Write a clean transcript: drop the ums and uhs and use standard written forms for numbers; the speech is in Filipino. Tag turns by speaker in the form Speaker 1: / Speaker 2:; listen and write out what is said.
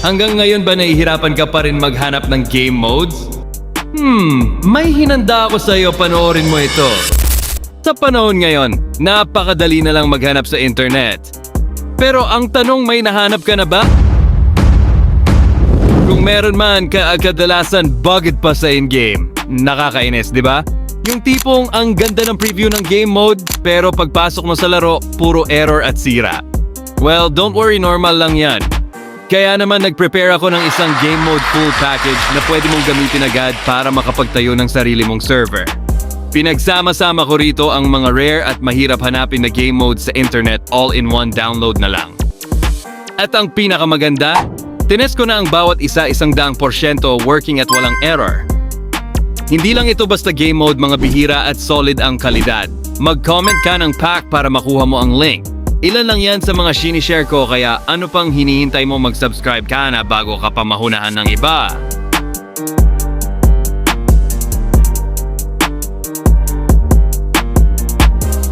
Speaker 1: Hanggang ngayon ba nahihirapan ka pa rin maghanap ng game modes? May hinanda ako sa iyo, panoorin mo ito. Sa panahon ngayon, napakadali na lang maghanap sa internet. Pero ang tanong, may nahanap ka na ba? Kung meron man, kadalasan bugged pa sa in-game. Nakakainis, di ba? Yung tipong ang ganda ng preview ng game mode, pero pagpasok mo sa laro, puro error at sira. Well, don't worry, normal lang yan. Kaya naman nag-prepare ako ng isang game mode full package na pwede mong gamitin agad para makapagtayo ng sarili mong server. Pinagsama-sama ko rito ang mga rare at mahirap hanapin na game modes sa internet all in one download na lang. At ang pinakamaganda, tinest ko na ang bawat isa 100% working at walang error. Hindi lang ito basta game mode, mga bihira, at solid ang kalidad. Mag-comment ka ng pack para makuha mo ang link. Ilan lang yan sa mga sinishare ko, kaya ano pang hinihintay mo, mag-subscribe ka na bago ka pa mahunahan ng iba.